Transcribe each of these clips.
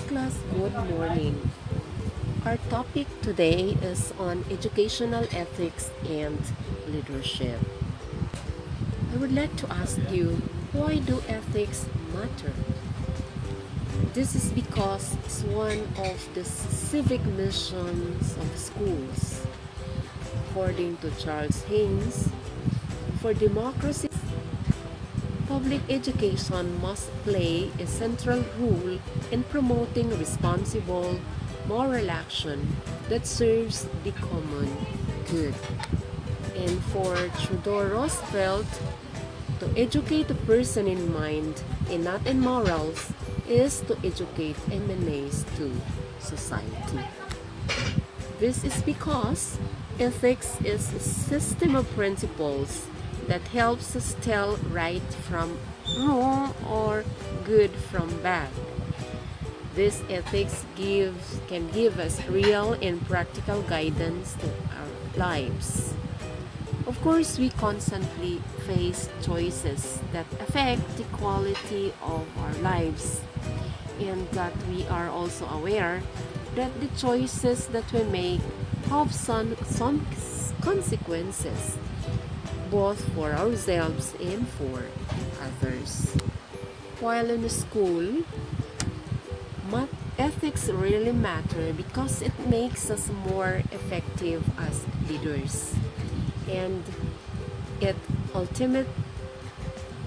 Class, good morning. Our topic today is on educational ethics and leadership. I would like to ask you, why do ethics matter? This is because it's one of the civic missions of schools. According to Charles Haynes, for democracy, public education must play a central role in promoting responsible, moral action that serves the common good. And for Theodore Roosevelt, to educate a person in mind and not in morals is to educate a menace to society. This is because ethics is a system of principles that helps us tell right from wrong or good from bad. This ethics can give us real and practical guidance to our lives. Of course, we constantly face choices that affect the quality of our lives, and that we are also aware that the choices that we make have some consequences, both for ourselves and for others. While in school, ethics really matter because it makes us more effective as leaders. And it ultimate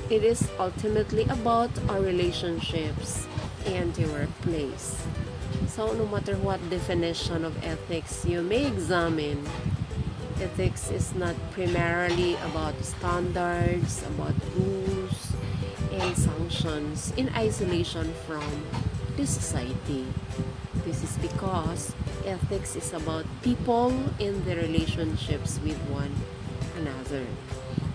it is ultimately about our relationships and the workplace. So no matter what definition of ethics you may examine, ethics is not primarily about standards, about rules and sanctions in isolation from the society. This is because ethics is about people and their relationships with one another.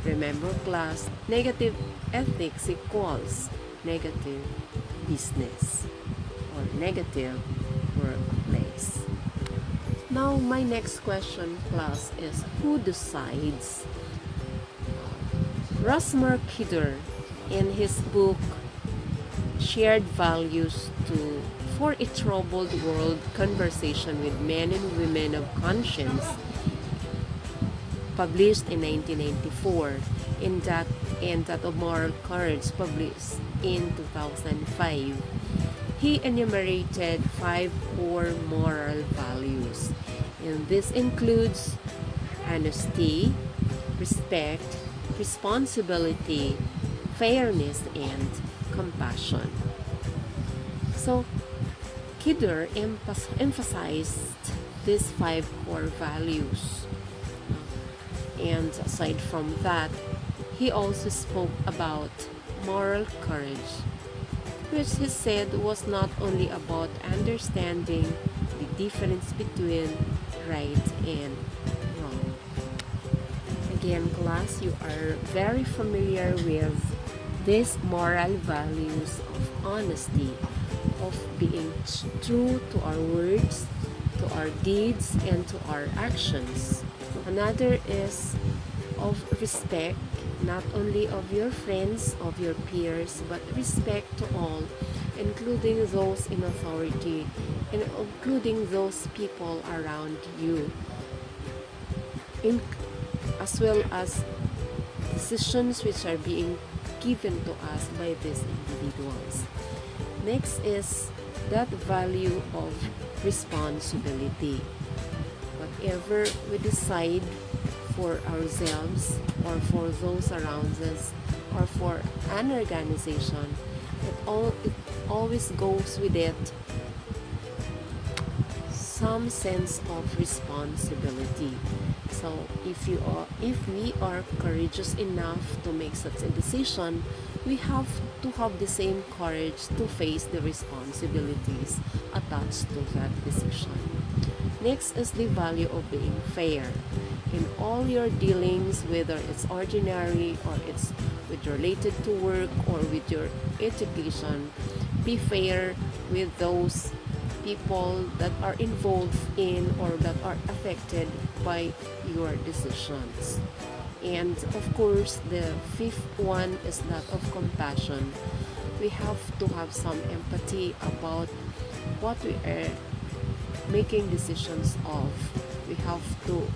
Remember, class, negative ethics equals negative business or negative workplace. Now, my next question, class, is who decides? Rosmer Kidder, in his book Shared Values for a Troubled World, Conversation with Men and Women of Conscience, published in 1994, and that of Moral Courage, published in 2005. He enumerated 5 core moral values, and this includes honesty, respect, responsibility, fairness, and compassion. So, Kidder emphasized these 5 core values. And aside from that, he also spoke about moral courage, which he said was not only about understanding the difference between right and wrong. Again, class, you are very familiar with these moral values of honesty, of being true to our words, to our deeds, and to our actions. Another is of respect, not only of your friends, of your peers, but respect to all, including those in authority and including those people around you, in, as well as decisions which are being given to us by these individuals. Next is that value of responsibility. Whatever we decide for ourselves or for those around us or for an organization, it always goes with it some sense of responsibility. So if we are courageous enough to make such a decision, we have to have the same courage to face the responsibilities attached to that decision. Next is the value of being fair in all your dealings, whether it's ordinary or it's related to work or with your education. Be fair with those people that are involved in or that are affected by your decisions. And of course, the fifth one is that of compassion. We have to have some empathy about what we are making decisions of, we have to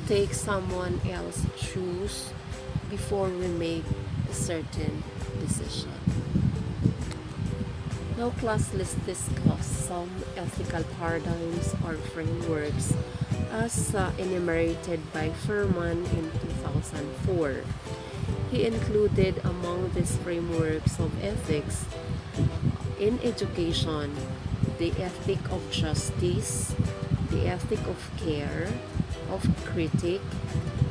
take someone else's shoes before we make a certain decision. Now class, let's discuss some ethical paradigms or frameworks as enumerated by Furman in 2004. He included among these frameworks of ethics in education the ethic of justice, the ethic of care, of critique,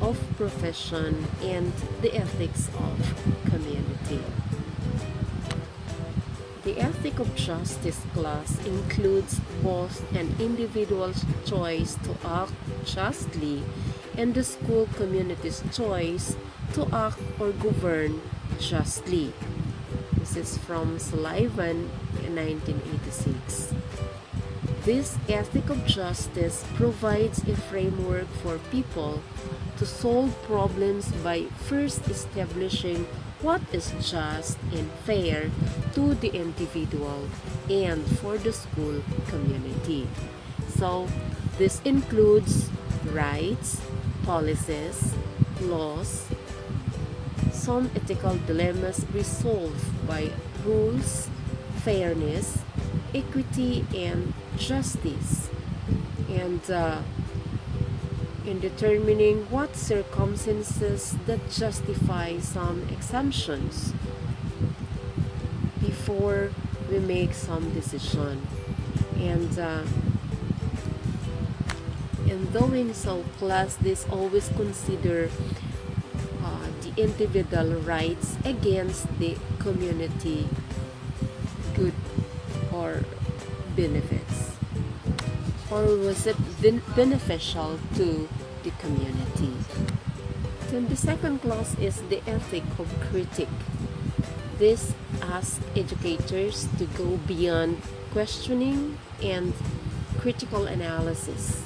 of profession, and the ethics of community. The ethic of justice class includes both an individual's choice to act justly and the school community's choice to act or govern justly. This is from Sullivan in 1986. This ethic of justice provides a framework for people to solve problems by first establishing what is just and fair to the individual and for the school community. So, this includes rights, policies, laws, some ethical dilemmas resolved by rules, fairness, equity, and justice, and in determining what circumstances that justify some exemptions before we make some decision. And in doing so, class, this always consider the individual rights against the community good or benefits, or was it beneficial to the community. Then the second class is the ethic of critique. This asks educators to go beyond questioning and critical analysis,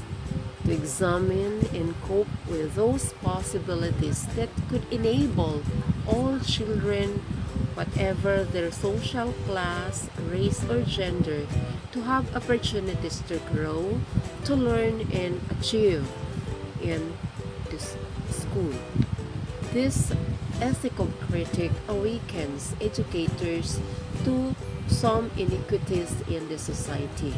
to examine and cope with those possibilities that could enable all children, whatever their social class, race, or gender, to have opportunities to grow, to learn, and achieve in this school. This ethical critique awakens educators to some inequities in the society,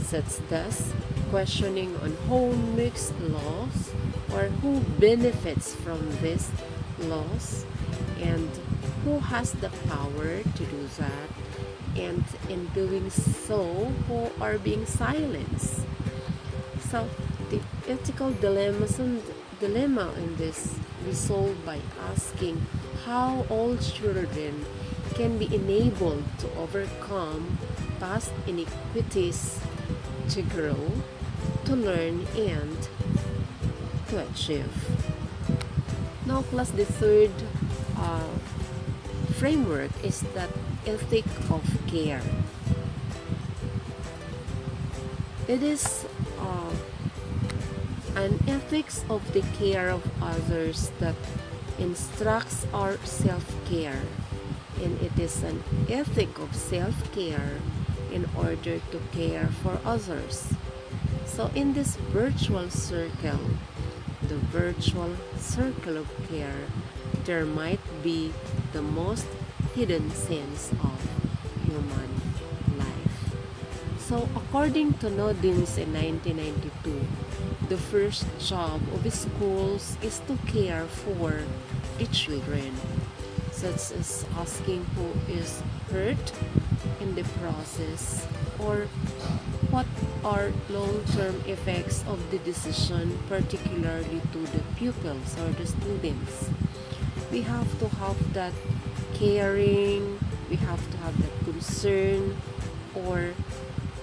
such as questioning on who makes laws or who benefits from these laws and who has the power to do that, and in doing so, who are being silenced. So the ethical dilemma in this resolved by asking how all children can be enabled to overcome past inequities, to grow, to learn, and to achieve. Now class, the third framework is that ethic of care. It is an ethics of the care of others that instructs our self-care, and it is an ethic of self-care in order to care for others. So in this virtual circle, the virtual circle of care, there might be the most hidden sense of human life. So according to Nodins in 1992, the first job of schools is to care for the children, such as asking who is hurt in the process or what are long-term effects of the decision, particularly to the pupils or the students. We have to have that caring, we have to have that concern or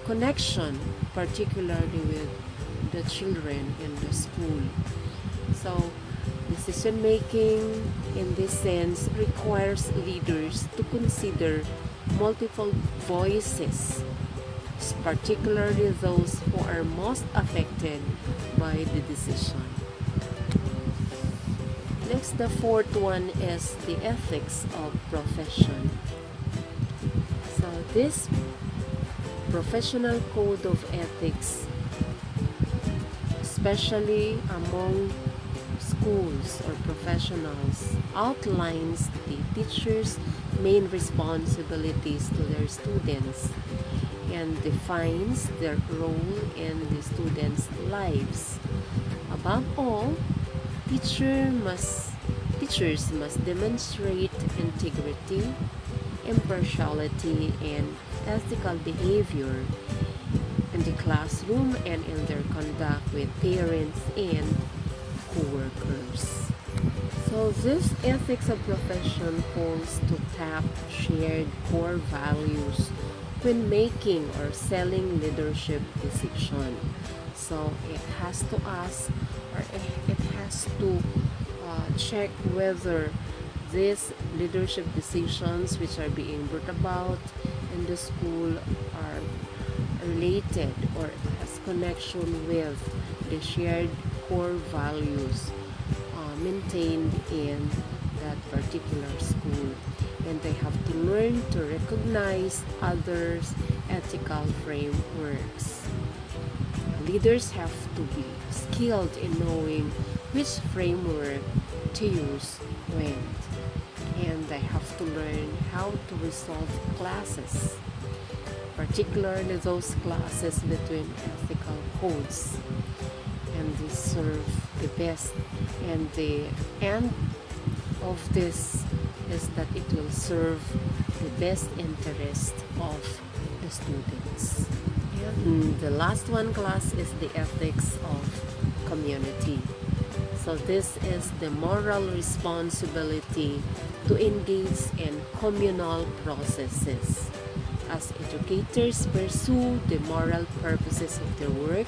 connection, particularly with the children in the school. So decision making in this sense requires leaders to consider multiple voices, particularly those who are most affected by the decision. Next, the fourth one is the ethics of profession. So This professional code of ethics, especially among schools or professionals, outlines the teacher's main responsibilities to their students and defines their role in the students' lives. Above all, teachers must demonstrate integrity, impartiality, and ethical behavior in the classroom and in their conduct with parents and co-workers. So this ethics of profession calls to tap shared core values when making or selling leadership decision. So it has to ask, or it has to check whether these leadership decisions which are being brought about in the school are related or has connection with the shared core values maintained in that particular school, and they have to learn to recognize others' ethical frameworks. Leaders have to be skilled in knowing which framework to use when, and they have to learn how to resolve classes, particularly those classes between ethical codes, and they serve the best, and the end of this is that it will serve the best interest of the students. And the last one class is the ethics of community. So this is the moral responsibility to engage in communal processes. As educators pursue the moral purposes of their work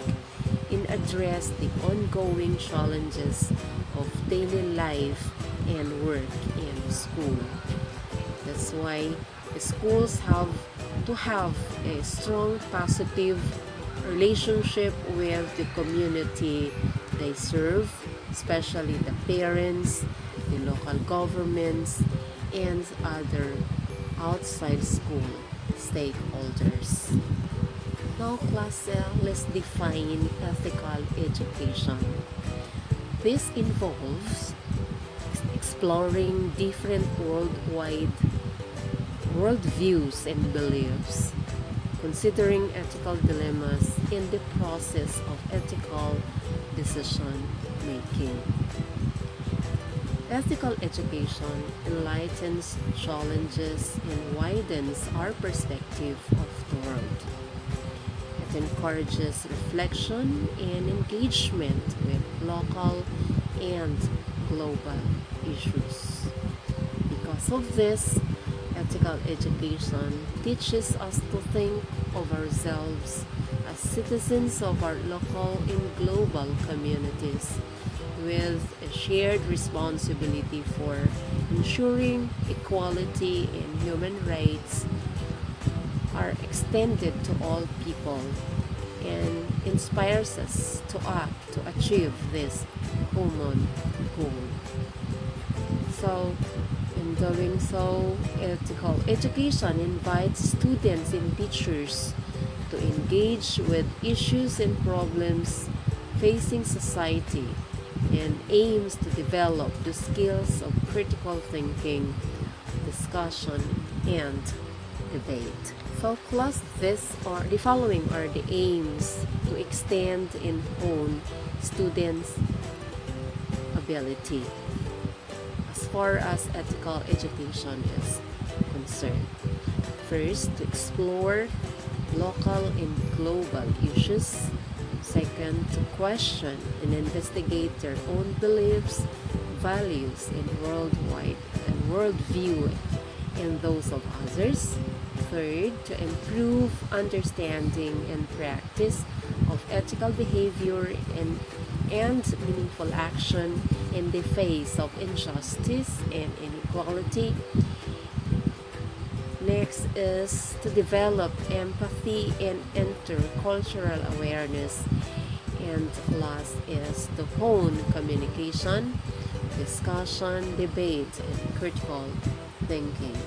and address the ongoing challenges of daily life and work in school. That's why schools have to have a strong positive relationship with the community they serve, especially the parents, the local governments, and other outside school stakeholders. Now, class let's define ethical education. This involves exploring different worldviews and beliefs, considering ethical dilemmas in the process of ethical decision making. Ethical education enlightens challenges and widens our perspective of the world. It encourages reflection and engagement with local and global issues. Because of this, ethical education teaches us to think of ourselves as citizens of our local and global communities with a shared responsibility for ensuring equality and human rights are extended to all people, and inspires us to act to achieve this common goal. So, in doing so, ethical education invites students and teachers to engage with issues and problems facing society and aims to develop the skills of critical thinking, discussion, and debate. So class, the following are the aims to extend and hone students' ability as far as ethical education is concerned. First, to explore local and global issues. Second, to question and investigate their own beliefs, values, and worldview and those of others. Third, to improve understanding and practice of ethical behavior and meaningful action in the face of injustice and inequality. Next is to develop empathy and intercultural awareness. And last is to hone communication, discussion, debate, and critical thinking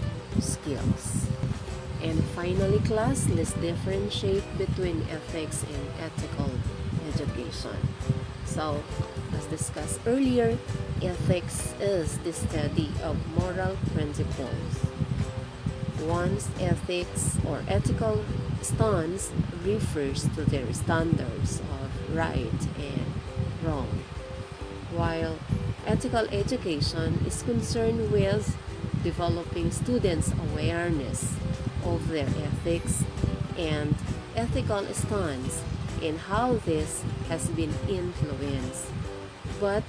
skills. And finally, class, let's differentiate between ethics and ethical education. So, as discussed earlier, ethics is the study of moral principles. One's ethics or ethical stance refers to their standards of right and wrong, while ethical education is concerned with developing students' awareness of their ethics and ethical stance and how this has been influenced. But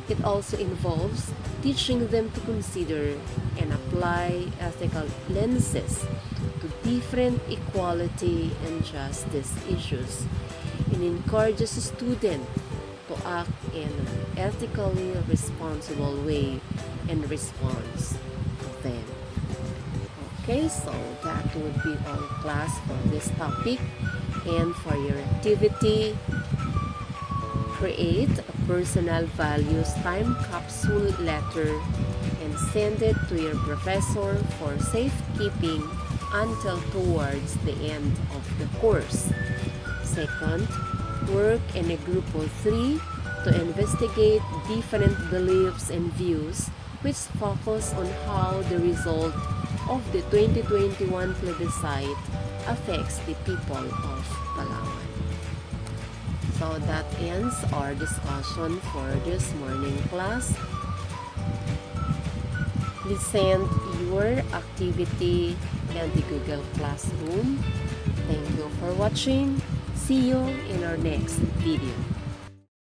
it also involves teaching them to consider and apply ethical lenses to different equality and justice issues and encourages students to act in an ethically responsible way in response to them. Okay, so that would be all class for this topic. And for your activity, create a personal values time capsule letter and send it to your professor for safekeeping until towards the end of the course. Second, work in a group of 3 to investigate different beliefs and views which focus on how the result of the 2021 plebiscite affects the people of Palawan. So that ends our discussion for this morning class. Please send your activity in the Google Classroom. Thank you for watching. See you in our next video.